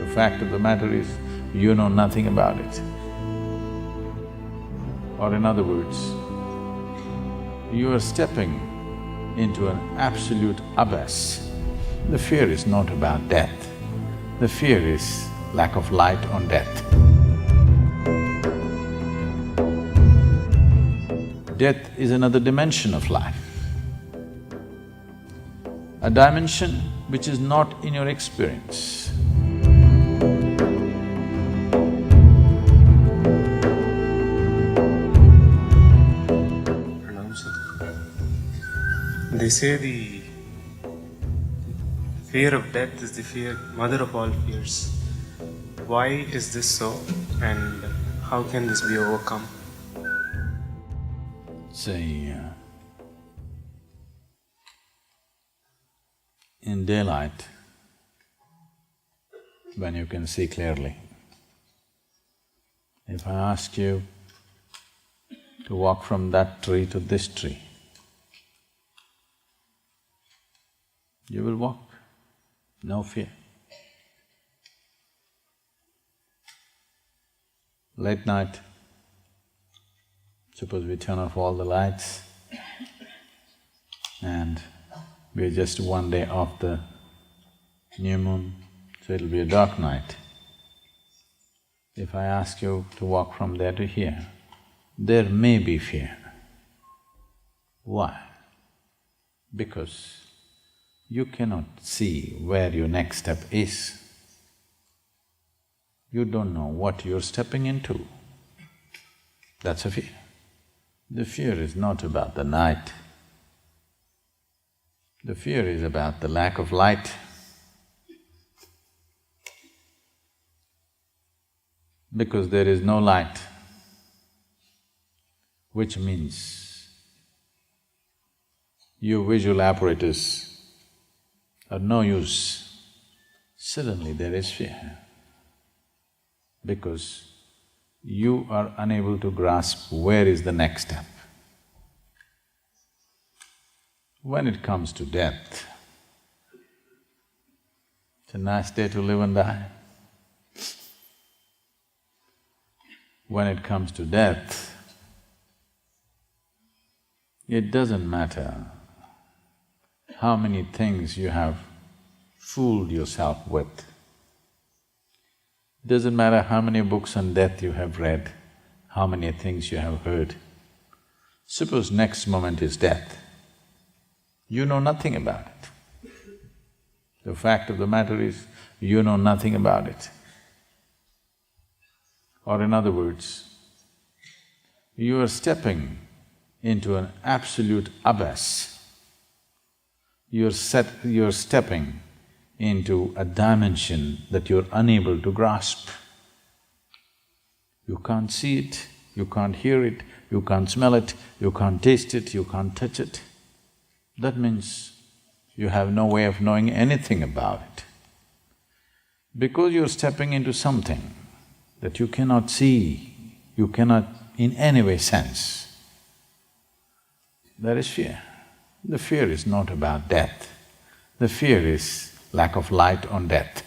The fact of the matter is, you know nothing about it. Or in other words, you are stepping into an absolute abyss. The fear is not about death, the fear is lack of light on death. Death is another dimension of life, a dimension which is not in your experience. They say the fear of death is the mother of all fears. Why is this so, and how can this be overcome? Say, in daylight, when you can see clearly, if I ask you to walk from that tree to this tree, you will walk, no fear. Late night, suppose we turn off all the lights and we're just one day off the new moon, so it'll be a dark night. If I ask you to walk from there to here, there may be fear. Why? Because you cannot see where your next step is. You don't know what you're stepping into. That's a fear. The fear is not about the night. The fear is about the lack of light. Because there is no light, which means your visual apparatus are no use, suddenly there is fear. Because you are unable to grasp where is the next step. When it comes to death, it's a nice day to live and die. When it comes to death, it doesn't matter how many things you have fooled yourself with. Doesn't matter how many books on death you have read, how many things you have heard. Suppose next moment is death, you know nothing about it. The fact of the matter is, you know nothing about it. Or in other words, you are stepping into an absolute abyss. You're stepping into a dimension that you're unable to grasp. You can't see it, you can't hear it, you can't smell it, you can't taste it, you can't touch it. That means you have no way of knowing anything about it. Because you're stepping into something that you cannot see, you cannot in any way sense, there is fear. The fear is not about death, the fear is lack of light on death.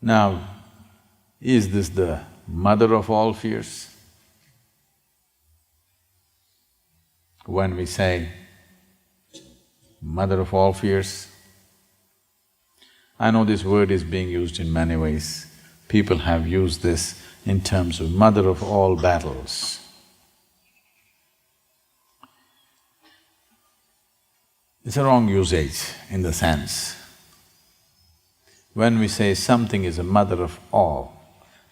Now, is this the mother of all fears? When we say mother of all fears, I know this word is being used in many ways. People have used this in terms of mother of all battles. It's a wrong usage in the sense, when we say something is a mother of all,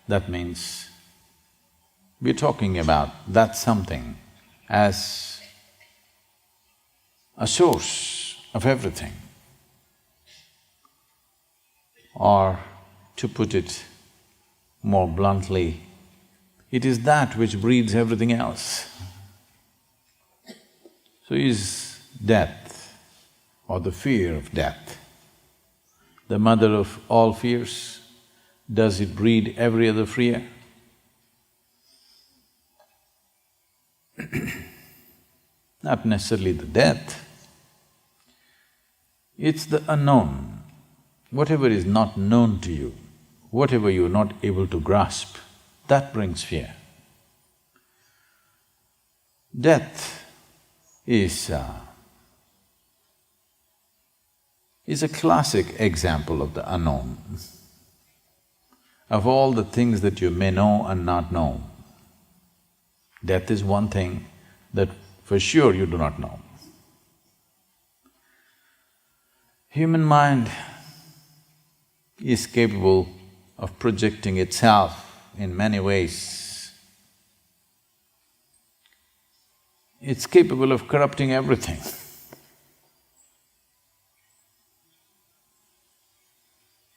that means we're talking about that something as a source of everything. Or to put it more bluntly, it is that which breeds everything else. So is death or the fear of death the mother of all fears? Does it breed every other fear? Not necessarily the death. It's the unknown. Whatever is not known to you, whatever you're not able to grasp, that brings fear. Death is a classic example of the unknown. Of all the things that you may know and not know, death is one thing that for sure you do not know. Human mind is capable of projecting itself in many ways. It's capable of corrupting everything.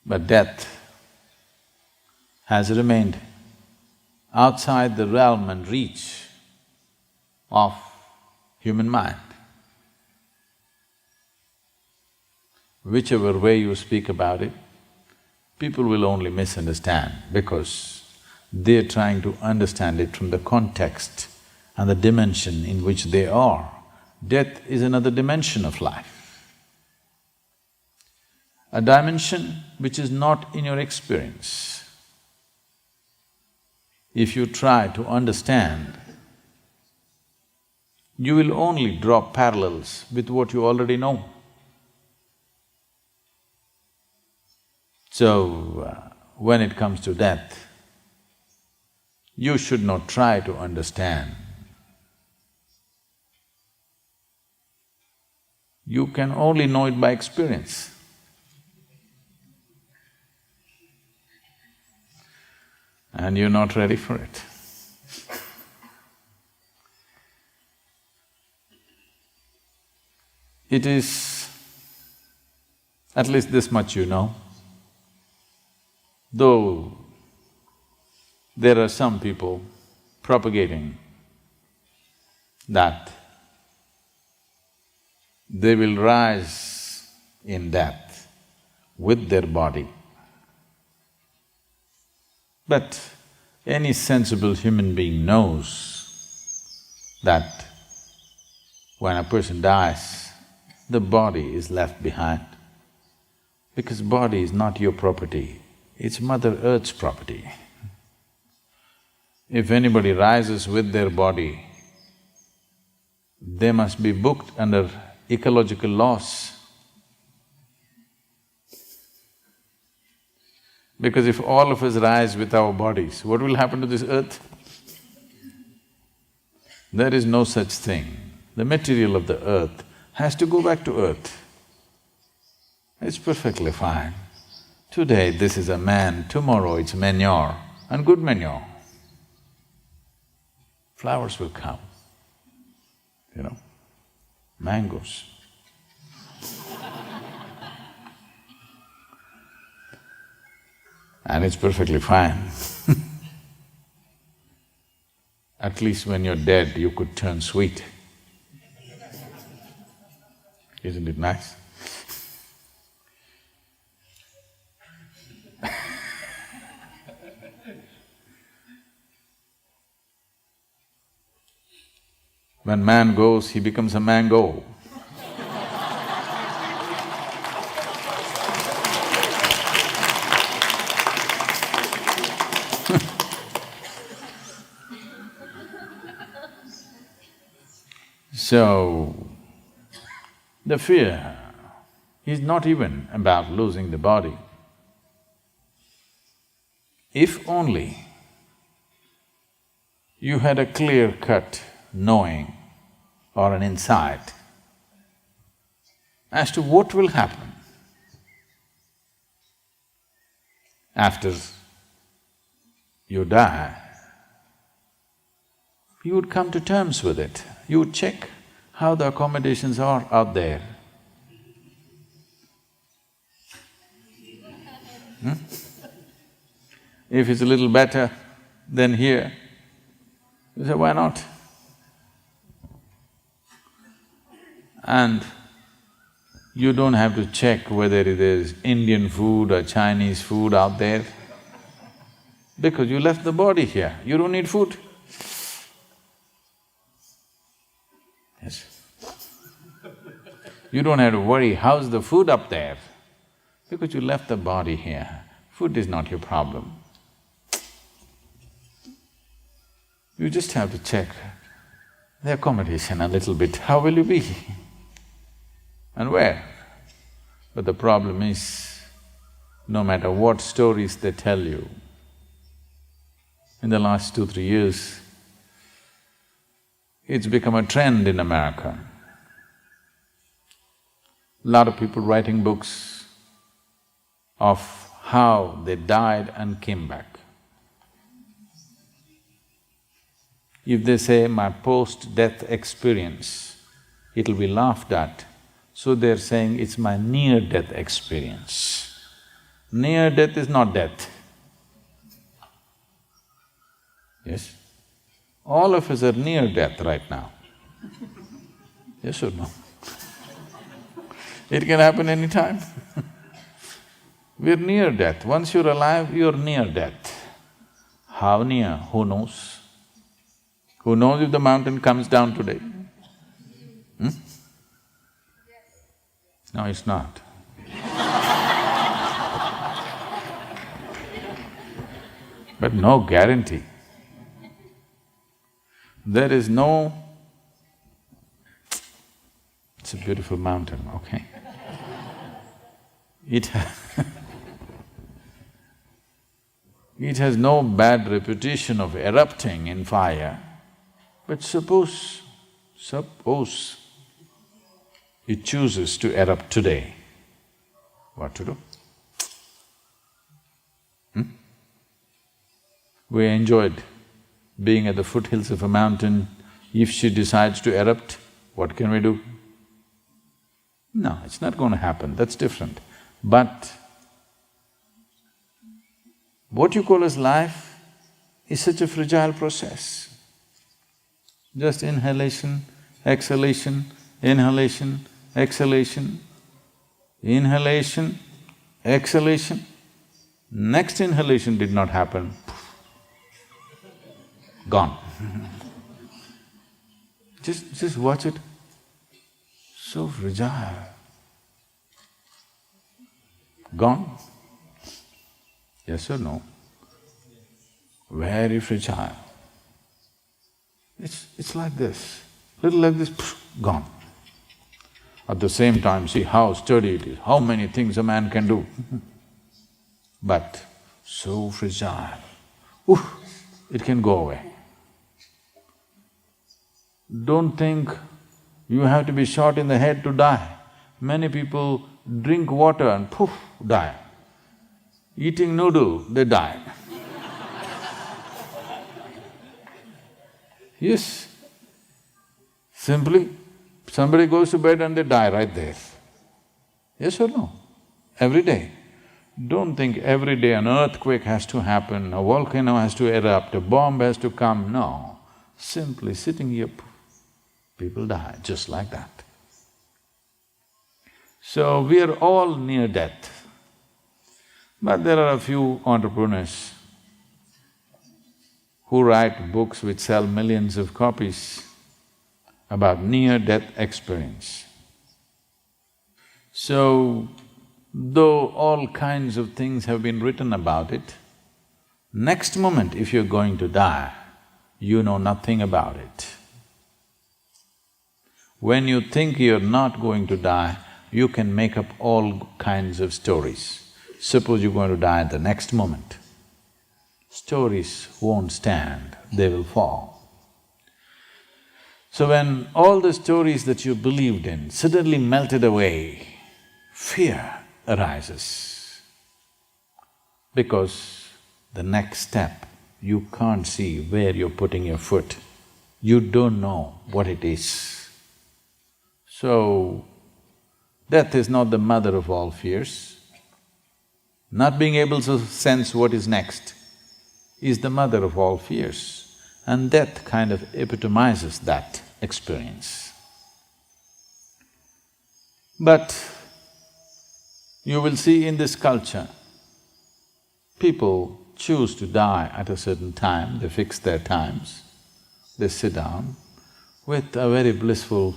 But death has remained outside the realm and reach of human mind. Whichever way you speak about it, people will only misunderstand because they're trying to understand it from the context and the dimension in which they are. Death is another dimension of life, a dimension which is not in your experience. If you try to understand, you will only draw parallels with what you already know. So, when it comes to death, you should not try to understand. You can only know it by experience. And you're not ready for it. It is… at least this much you know. Though there are some people propagating that they will rise in death with their body. But any sensible human being knows that when a person dies, the body is left behind. Because body is not your property, it's Mother Earth's property. If anybody rises with their body, they must be booked under ecological laws. Because if all of us rise with our bodies, what will happen to this earth? There is no such thing. The material of the earth has to go back to earth. It's perfectly fine. Today this is a man, tomorrow it's manure, and good manure. Flowers will come, you know, mangoes. And it's perfectly fine. At least when you're dead, you could turn sweet. Isn't it nice? When man goes, he becomes a mango. So, the fear is not even about losing the body. If only you had a clear-cut knowing or an insight as to what will happen after you die, you would come to terms with it. You would check how the accommodations are out there. If it's a little better than here, you say, why not? And you don't have to check whether it is Indian food or Chinese food out there, because you left the body here, you don't need food. Yes. You don't have to worry, how's the food up there? Because you left the body here, food is not your problem. You just have to check the accommodation a little bit, how will you be and where? But the problem is, no matter what stories they tell you, in the last 2-3 years, it's become a trend in America. Lot of people writing books of how they died and came back. If they say my post-death experience, it'll be laughed at, so they're saying it's my near-death experience. Near-death is not death. Yes? All of us are near death right now. Yes or no? It can happen anytime. We're near death. Once you're alive, you're near death. How near? Who knows? Who knows if the mountain comes down today? No, it's not. But no guarantee. There is no… It's a beautiful mountain, okay? It it has no bad reputation of erupting in fire, but suppose it chooses to erupt today, what to do? We enjoyed being at the foothills of a mountain. If she decides to erupt, what can we do? No, it's not going to happen, that's different. But what you call as life is such a fragile process. Just inhalation, exhalation, inhalation, exhalation, inhalation, exhalation. Next inhalation did not happen, gone. Just watch it. So fragile. Gone? Yes or no? Very fragile. It's like this, little like this, gone. At the same time, see how sturdy it is, how many things a man can do. But so fragile, it can go away. Don't think you have to be shot in the head to die. Many people drink water and poof, die. Eating noodle, they die. Yes, simply somebody goes to bed and they die right there. Yes or no? Every day. Don't think every day an earthquake has to happen, a volcano has to erupt, a bomb has to come, no. Simply sitting here, people die just like that. So we are all near death. But there are a few entrepreneurs who write books which sell millions of copies about near-death experience. So, though all kinds of things have been written about it, next moment if you're going to die, you know nothing about it. When you think you're not going to die, you can make up all kinds of stories. Suppose you're going to die at the next moment. Stories won't stand, they will fall. So when all the stories that you believed in suddenly melted away, fear arises. Because the next step, you can't see where you're putting your foot. You don't know what it is. So, death is not the mother of all fears. Not being able to sense what is next is the mother of all fears, and death kind of epitomizes that experience. But you will see in this culture, people choose to die at a certain time, they fix their times, they sit down, with a very blissful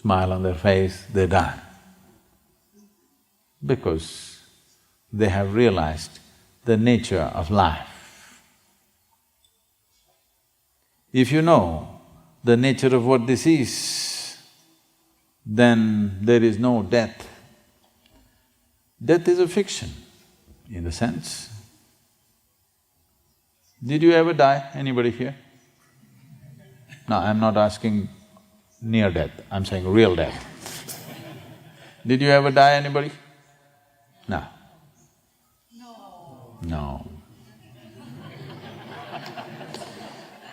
smile on their face, they die. because they have realized the nature of life. If you know the nature of what this is, then there is no death. Death is a fiction, in a sense. Did you ever die, anybody here? No, I'm not asking near death, I'm saying real death. Did you ever die, anybody? No. No.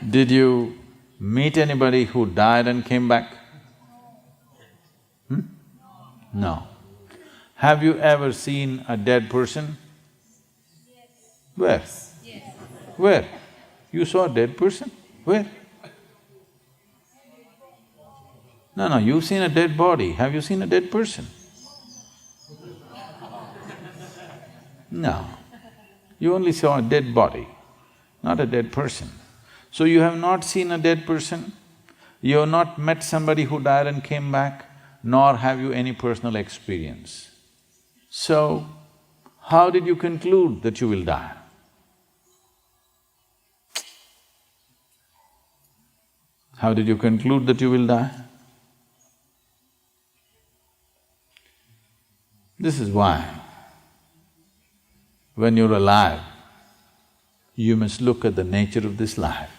Did you meet anybody who died and came back? No. Have you ever seen a dead person? Where? Where? You saw a dead person? Where? No, you've seen a dead body. Have you seen a dead person? No. You only saw a dead body, not a dead person. So you have not seen a dead person, you have not met somebody who died and came back, nor have you any personal experience. So, how did you conclude that you will die? How did you conclude that you will die? This is why, when you're alive, you must look at the nature of this life.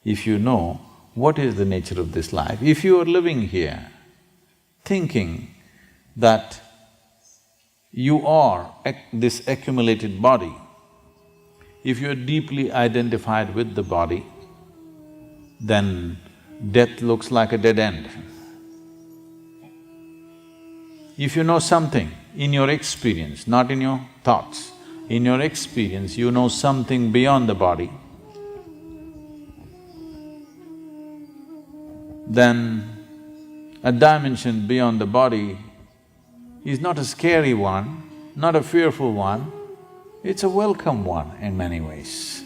If you know what is the nature of this life, if you are living here thinking that you are this accumulated body, if you are deeply identified with the body, then death looks like a dead end. If you know something in your experience, not in your thoughts, in your experience you know something beyond the body, then a dimension beyond the body is not a scary one, not a fearful one, it's a welcome one in many ways.